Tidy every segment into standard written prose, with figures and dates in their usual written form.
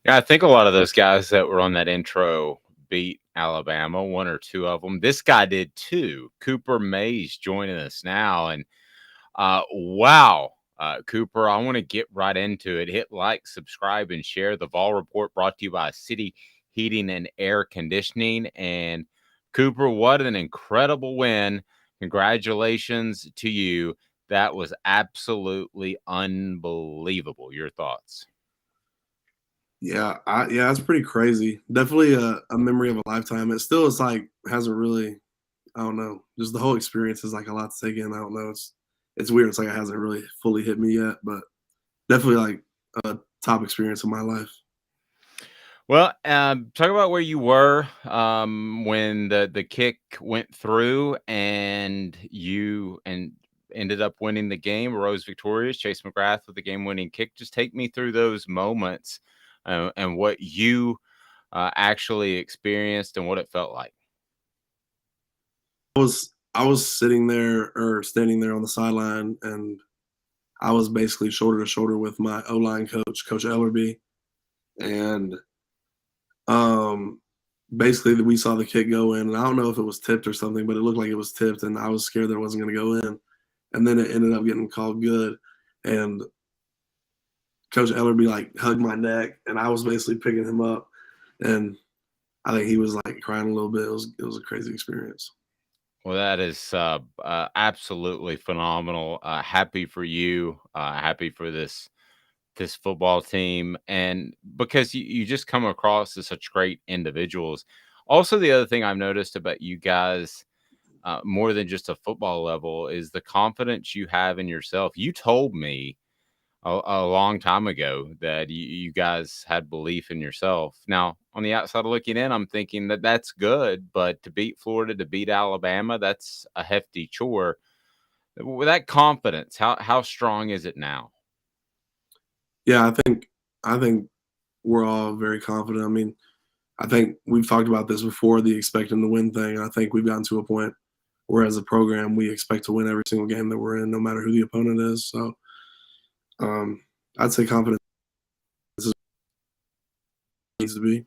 Yeah, I think a lot of those guys that were on that intro beat Alabama, one or two of them. This guy did too. Cooper Mays joining us now, and wow, Cooper, I want to get right into it. Hit like, subscribe, and share. The Vol Report brought to you by City Heating and Air Conditioning. And Cooper, what an incredible win! Congratulations to you. That was absolutely unbelievable. Your thoughts? Yeah, it's pretty crazy. Definitely a memory of a lifetime. It still is like hasn't really, I don't know, just the whole experience is like a lot to take in. I don't know. It's weird. It's like it hasn't really fully hit me yet, but definitely like a top experience of my life. Well, talk about where you were when the kick went through and you ended up winning the game, rose victorious. Chase McGrath with the game-winning kick. Just take me through those moments and what you actually experienced and what it felt like. I was sitting there or standing there on the sideline, and I was basically shoulder to shoulder with my O line coach, Coach Ellerby, and um, basically we saw the kick go in, and I don't know if it was tipped or something, but it looked like it was tipped, and I was scared that it wasn't going to go in, and then it ended up getting called good, and Coach Ellerby like hugged my neck, and I was basically picking him up, and I think he was like crying a little bit. It was a crazy experience. Well, that is absolutely phenomenal. Happy for you. Happy for this football team, and because you just come across as such great individuals. Also, the other thing I've noticed about you guys, more than just a football level, is the confidence you have in yourself. You told me a long time ago that you guys had belief in yourself. Now, on the outside looking in, I'm thinking that that's good, but to beat Florida, to beat Alabama, that's a hefty chore. With that confidence, how strong is it now? Yeah, I think we're all very confident. I mean, I think we've talked about this before, the expecting to win thing. I think we've gotten to a point where, as a program, we expect to win every single game that we're in, no matter who the opponent is. So, um, I'd say confidence is needs to be.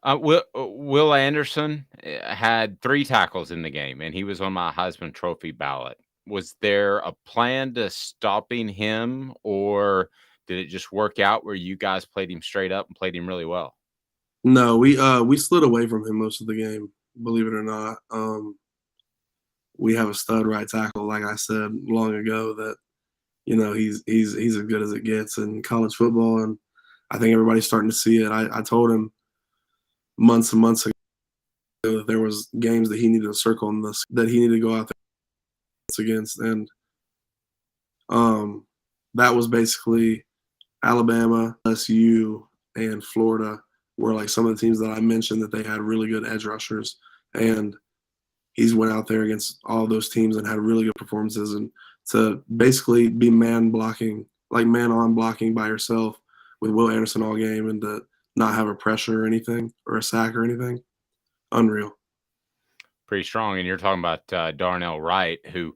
Will Anderson had 3 tackles in the game, and he was on my Heisman Trophy ballot. Was there a plan to stopping him, or did it just work out where you guys played him straight up and played him really well? No, we slid away from him most of the game. Believe it or not, we have a stud right tackle, like I said long ago, that he's as good as it gets in college football, and I think everybody's starting to see it. I told him months and months ago that there was games that he needed to circle on this, that he needed to go out there against, and um, that was basically Alabama, LSU, and Florida were like some of the teams that I mentioned that they had really good edge rushers, and he's went out there against all those teams and had really good performances, and to basically be man blocking, like man on blocking by yourself with Will Anderson all game, and to not have a pressure or anything or a sack or anything, unreal. Pretty strong, and you're talking about Darnell Wright, who,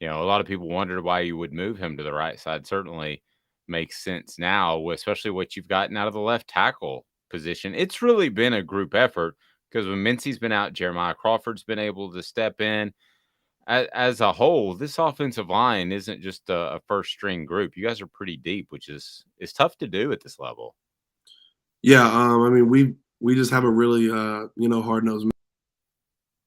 a lot of people wondered why you would move him to the right side. Certainly makes sense now, especially what you've gotten out of the left tackle position. It's really been a group effort because when Mincy's been out, Jeremiah Crawford's been able to step in. As a whole, this offensive line isn't just a first string group. You guys are pretty deep, which is tough to do at this level. Yeah, I mean we just have a really hard nosed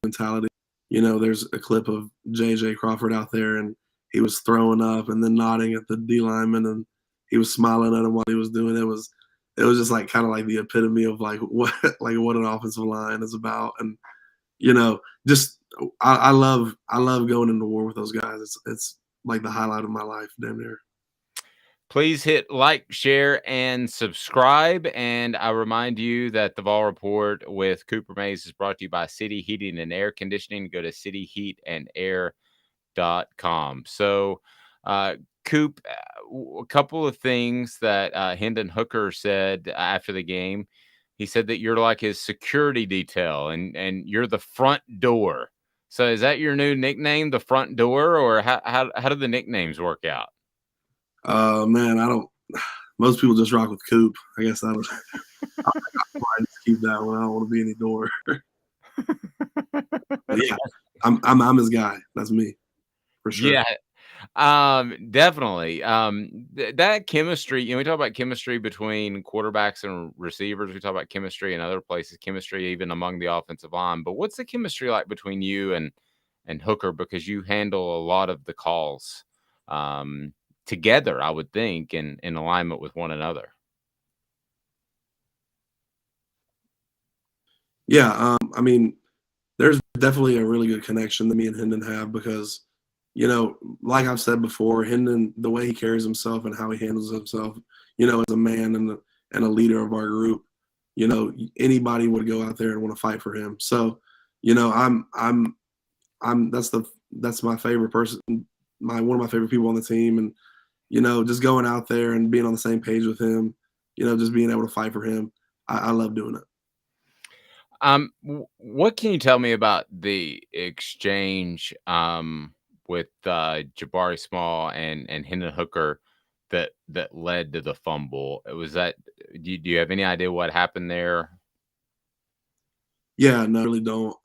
mentality. There's a clip of JJ Crawford out there, and he was throwing up and then nodding at the D lineman, and he was smiling at him while he was doing it. It was just like kind of like the epitome of like what an offensive line is about, and just I love going into war with those guys. It's like the highlight of my life, damn near. Please hit like, share, and subscribe. And I remind you that the Vol Report with Cooper Mays is brought to you by City Heating and Air Conditioning. Go to cityheatandair.com. So, uh, Coop, a couple of things that Hendon Hooker said after the game. He said that you're like his security detail and you're the front door. So, is that your new nickname, the front door, or how do the nicknames work out? Man, I don't. Most people just rock with Coop. I guess that would I just keep that one. I don't want to be any door. But yeah, I'm his guy. That's me for sure. Yeah, definitely. That chemistry, we talk about chemistry between quarterbacks and receivers. We talk about chemistry in other places, chemistry even among the offensive line. But what's the chemistry like between you and Hooker? Because you handle a lot of the calls um, together, I would think, in alignment with one another. Yeah, I mean, there's definitely a really good connection that me and Hendon have because, like I've said before, Hendon, the way he carries himself and how he handles himself, as a man and a leader of our group, anybody would go out there and want to fight for him. So, I'm that's my favorite person, my one of my favorite people on the team, and just going out there and being on the same page with him, just being able to fight for him, I love doing it. What can you tell me about the exchange with Jabari Small and Hendon Hooker that led to the fumble? Was that do you have any idea what happened there? Yeah, no, I really don't.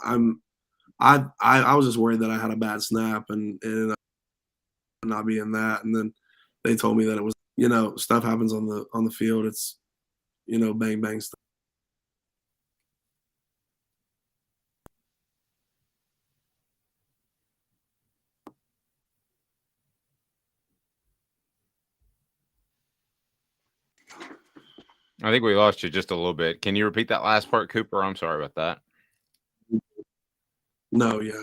I was just worried that I had a bad snap and not being that, and then they told me that it was stuff happens on the field. It's bang bang stuff. I think we lost you just a little bit. Can you repeat that last part, Cooper? I'm sorry about that. No, yeah,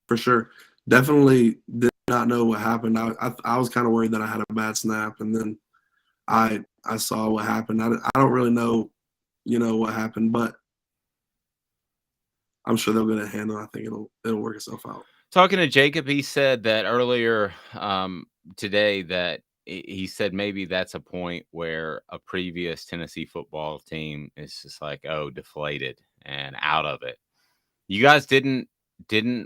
for sure. Definitely did not know what happened. I was kind of worried that I had a bad snap, and then I saw what happened. I don't really know, what happened, but I'm sure they'll get a handle. I think it'll work itself out. Talking to Jacob, he said that earlier today that he said maybe that's a point where a previous Tennessee football team is just like, oh, deflated and out of it. You guys didn't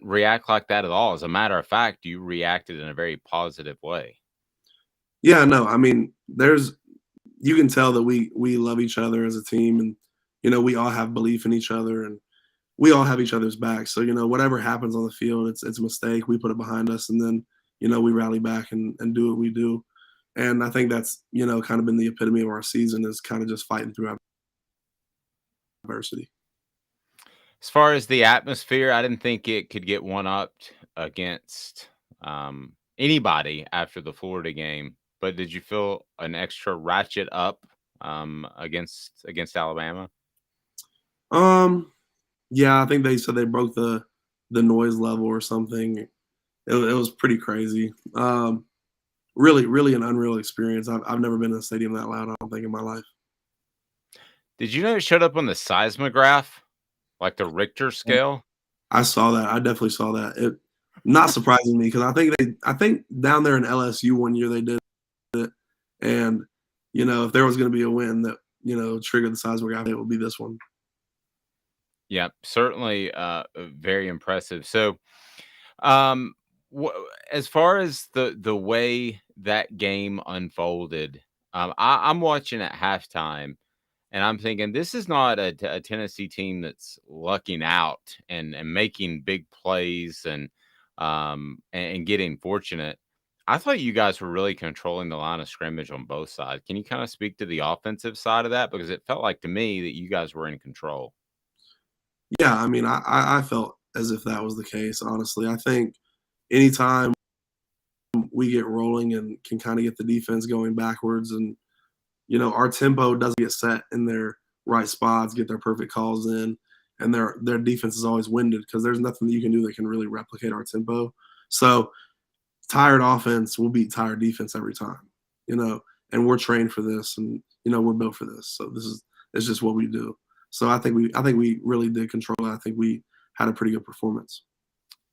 react like that at all. As a matter of fact, you reacted in a very positive way. Yeah, no, I mean, you can tell that we love each other as a team, and we all have belief in each other, and we all have each other's back. So whatever happens on the field, it's a mistake. We put it behind us, and then we rally back and do what we do. And I think that's kind of been the epitome of our season is kind of just fighting through adversity. As far as the atmosphere, I didn't think it could get one upped against anybody after the Florida game. But did you feel an extra ratchet up against Alabama? Um, yeah, I think they said they broke the noise level or something. It was pretty crazy. Really, really an unreal experience. I've never been in a stadium that loud. I don't think in my life. Did you know it showed up on the seismograph, like the Richter scale? I saw that. I definitely saw that. It not surprising me because I think down there in LSU one year they did it, and if there was going to be a win that triggered the seismograph, it would be this one. Yeah, certainly very impressive. So, um, wh- as far as the way that game unfolded, I'm watching at halftime. And I'm thinking this is not a Tennessee team that's lucking out and making big plays and getting fortunate. I thought you guys were really controlling the line of scrimmage on both sides. Can you kind of speak to the offensive side of that? Because it felt like to me that you guys were in control. Yeah, I mean, I felt as if that was the case. Honestly, I think anytime we get rolling and can kind of get the defense going backwards, and our tempo doesn't get set in their right spots, get their perfect calls in, and their defense is always winded because there's nothing that you can do that can really replicate our tempo. So tired offense will beat tired defense every time, you know, and we're trained for this, and we're built for this. So it's just what we do. So I think we really did control it. I think we had a pretty good performance.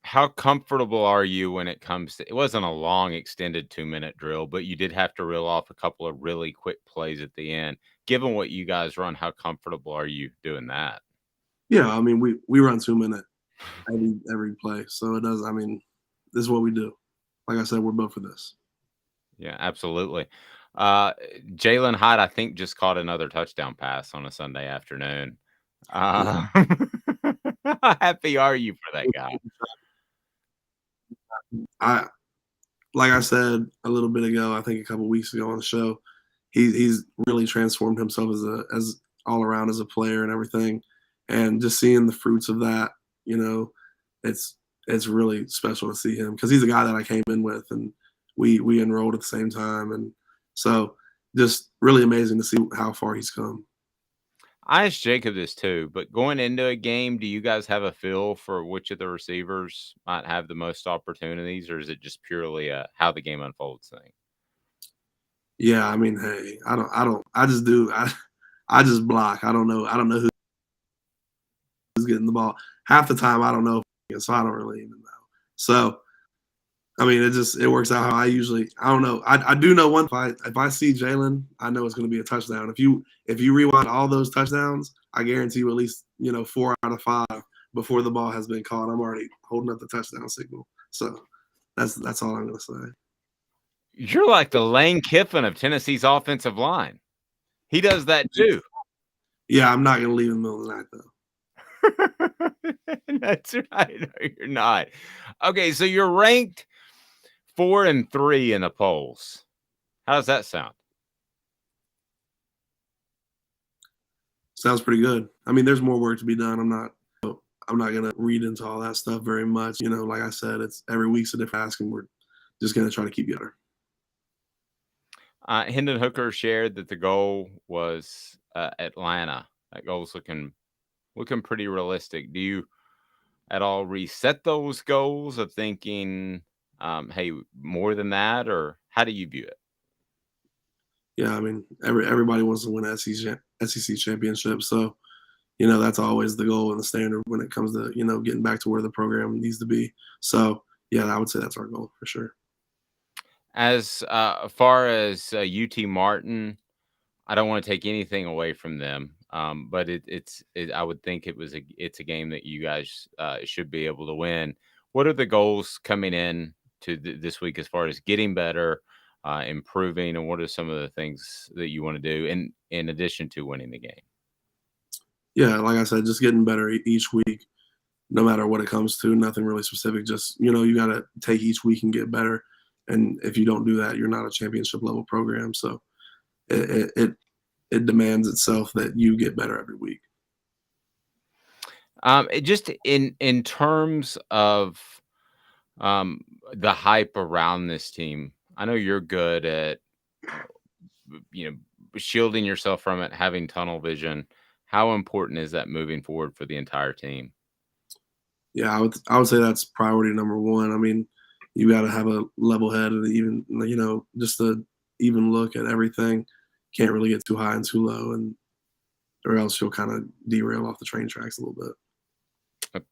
How comfortable are you when it comes to it wasn't a long extended 2-minute drill, but you did have to reel off a couple of really quick plays at the end. Given what you guys run, how comfortable are you doing that? Yeah, I mean we run 2 minute every play, so it does. I mean, this is what we do. Like I said, we're built for this. Yeah, absolutely. Uh, Jalen Hyde, I think, just caught another touchdown pass on a Sunday afternoon. Yeah. Uh, how happy are you for that guy? I like I said a little bit ago, I think a couple weeks ago on the show, he's really transformed himself as all around as a player and everything, and just seeing the fruits of that, you know, it's it's really special to see him because he's a guy that I came in with, and we enrolled at the same time, and so just really amazing to see how far he's come. I asked Jacob this too, but going into a game, do you guys have a feel for which of the receivers might have the most opportunities, or is it just purely a how the game unfolds thing? Yeah, I mean, hey, I just do I just block. I don't know who's getting the ball. Half the time I don't know, so I don't really even know. So I mean, it works out how I don't know. I do know one. If I see Jalen, I know it's going to be a touchdown. If you rewind all those touchdowns, I guarantee you at least 4 out of 5 before the ball has been caught. I'm already holding up the touchdown signal. So that's all I'm going to say. You're like the Lane Kiffin of Tennessee's offensive line. He does that too. Yeah, I'm not going to leave in the middle of the night though. That's right. No, you're not. Okay, so you're ranked 4 and 3 in the polls. How does that sound? Sounds pretty good. I mean, there's more work to be done. I'm not going to read into all that stuff very much. Like I said, it's every week's a different task, and we're just going to try to keep better. Hendon Hooker shared that the goal was Atlanta. That goal's looking pretty realistic. Do you at all reset those goals of thinking, hey, more than that, or how do you view it? Yeah, I mean, everybody wants to win SEC championship, so that's always the goal and the standard when it comes to getting back to where the program needs to be. So yeah, I would say that's our goal for sure. As far as UT Martin, I don't want to take anything away from them, but I would think it's a game that you guys should be able to win. What are the goals coming in to this week as far as getting better, improving, and what are some of the things that you want to do in addition to winning the game? Yeah, like I said, just getting better each week, no matter what it comes to. Nothing really specific. Just you got to take each week and get better. And if you don't do that, you're not a championship level program. So it demands itself that you get better every week. Just in terms of um, the hype around this team, I know you're good at uh, shielding yourself from it, having tunnel vision. How important is that moving forward for the entire team? Yeah, I would say that's priority number one. I mean, you got to have a level head and even just a even look at everything. Can't really get too high and too low, and or else you'll kind of derail off the train tracks a little bit.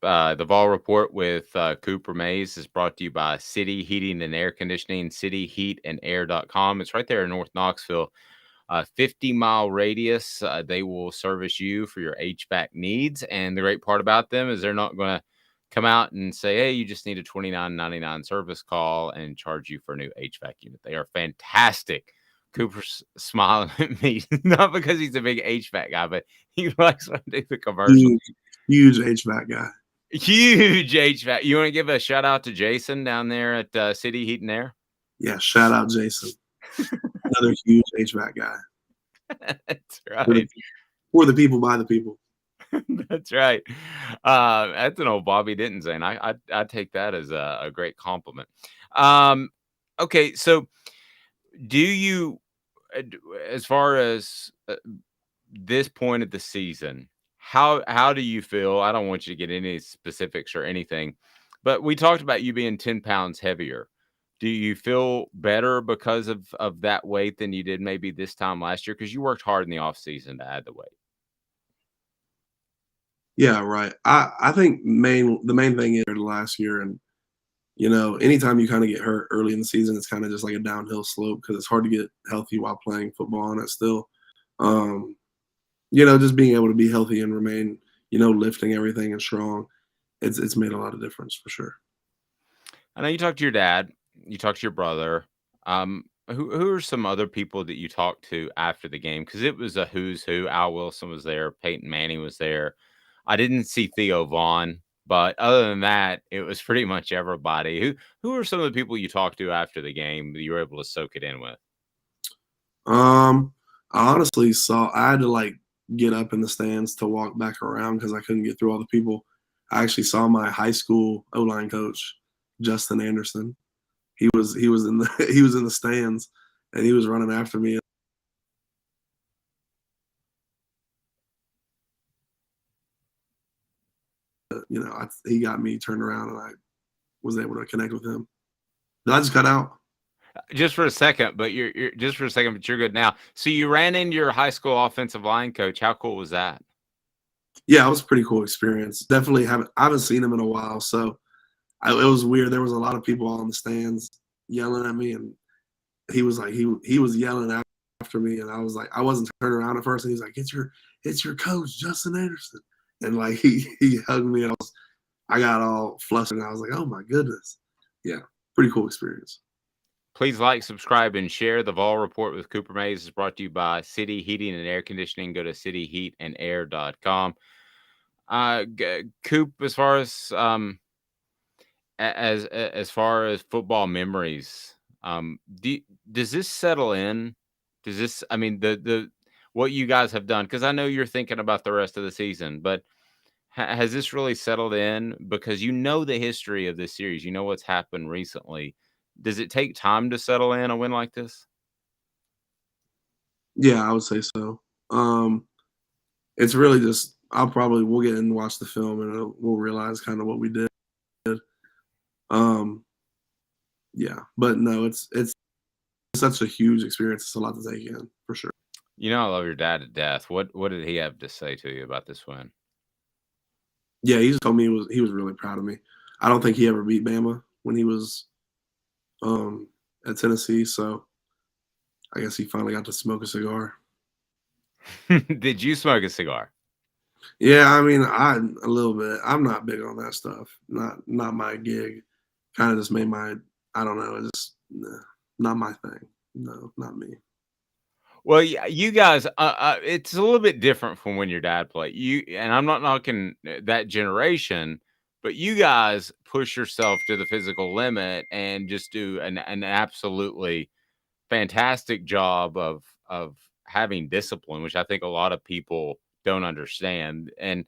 The Vol Report with Cooper Mays is brought to you by City Heating and Air Conditioning, cityheatandair.com. It's right there in North Knoxville. 50-mile radius. They will service you for your HVAC needs. And the great part about them is they're not going to come out and say, hey, you just need a $29.99 service call and charge you for a new HVAC unit. They are fantastic. Cooper's smiling at me, not because he's a big HVAC guy, but he likes when I do the commercial. Huge, huge HVAC guy. Huge HVAC. You want to give a shout out to Jason down there at City Heat and Air? Yeah, shout out Jason, another huge HVAC guy. That's For right. the, for the people, by the people. That's right. That's an old Bobby Denton saying. I take that as a great compliment. Um, okay, so do you, as far as this point of the season, how do you feel? I don't want you to get any specifics or anything, but we talked about you being 10 pounds heavier. Do you feel better because of that weight than you did maybe this time last year? Because you worked hard in the off season to add the weight. Yeah, right. I think the main thing is last year, and anytime you kind of get hurt early in the season, it's kind of just like a downhill slope because it's hard to get healthy while playing football, and it's still, um, just being able to be healthy and remain, lifting everything and strong. It's made a lot of difference for sure. I know you talked to your dad, you talked to your brother. who are some other people that you talked to after the game? Because it was a who's who. Al Wilson was there, Peyton Manning was there. I didn't see Theo Vaughn, but other than that, it was pretty much everybody. Who are some of the people you talked to after the game that you were able to soak it in with? Um, I honestly saw I had to like get up in the stands to walk back around because I couldn't get through all the people. I actually saw my high school O line coach, Justin Anderson. He was in the he was in the stands and he was running after me. He got me turned around and I was able to connect with him. Did I just cut out? Just for a second, but you're just for a second, but you're good now. So you ran into your high school offensive line coach. How cool was that? Yeah, it was a pretty cool experience. Definitely I haven't seen him in a while, so it was weird. There was a lot of people all in the stands yelling at me, and he was like he was yelling after me, and I was like I wasn't turning around at first, and he's like it's your coach Justin Anderson, and like he hugged me, and I got all flustered, and I was like oh my goodness, yeah, pretty cool experience. Please like, subscribe, and share. The Vol Report with Cooper Mays is brought to you by City Heating and Air Conditioning. Go to cityheatandair.com. Coop, as far as as far as football memories, does this settle in? Does this? I mean, the what you guys have done, because I know you're thinking about the rest of the season, but has this really settled in? Because you know the history of this series, you know what's happened recently. Does it take time to settle in a win like this? Yeah, I would say so. Um, it's really just we'll get in and watch the film, and we'll realize kind of what we did. Um, yeah, but no, it's such a huge experience. It's a lot to take in for sure. You know, I love your dad to death. What did he have to say to you about this win? Yeah, he just told me he was really proud of me. I don't think he ever beat Bama when he was um, at Tennessee, so I guess he finally got to smoke a cigar. Did you smoke a cigar? Yeah, I mean, I a little bit. I'm not big on that stuff. Not my gig. Kind of just made my. I don't know. It's just not my thing. No, not me. Well, yeah, you guys, it's a little bit different from when your dad played. You and I'm not knocking that generation, but you guys push yourself to the physical limit and just do an absolutely fantastic job of having discipline, which I think a lot of people don't understand. And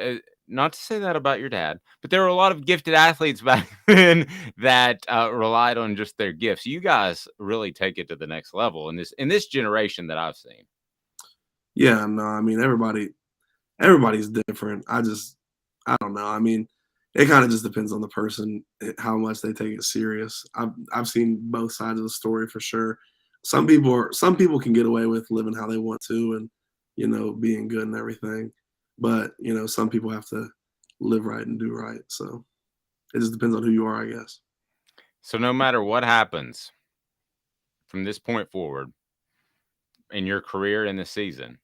uh, not to say that about your dad, but there were a lot of gifted athletes back then that relied on just their gifts. You guys really take it to the next level in this generation that I've seen. Yeah, no. I mean, everybody's different. I don't know. I mean, it kind of just depends on the person how much they take it serious. I've seen both sides of the story for sure. Some people can get away with living how they want to and being good and everything, but some people have to live right and do right. So it just depends on who you are, I guess. So no matter what happens from this point forward in your career in the season,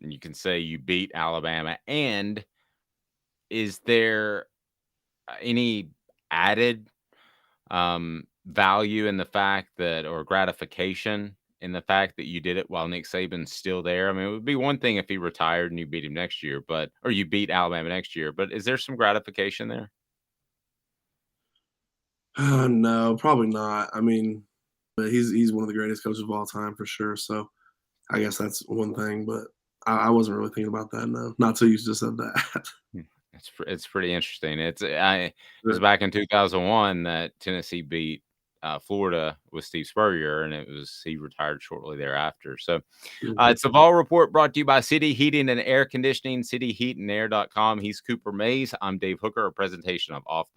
and you can say you beat Alabama. And is there any added value in the fact that, or gratification in the fact that you did it while Nick Saban's still there? I mean, it would be one thing if he retired and you beat him next year, or you beat Alabama next year, but is there some gratification there? No, probably not. I mean, but he's one of the greatest coaches of all time for sure. So I guess that's one thing, but I wasn't really thinking about that. No, not till you just said that. Hmm. It's pretty interesting. It was Sure. back in 2001 that Tennessee beat Florida with Steve Spurrier, and he retired shortly thereafter. So Mhm. it's the Vol Report brought to you by City Heating and Air Conditioning, cityheatandair.com. He's Cooper Mays. I'm Dave Hooker. A presentation of Off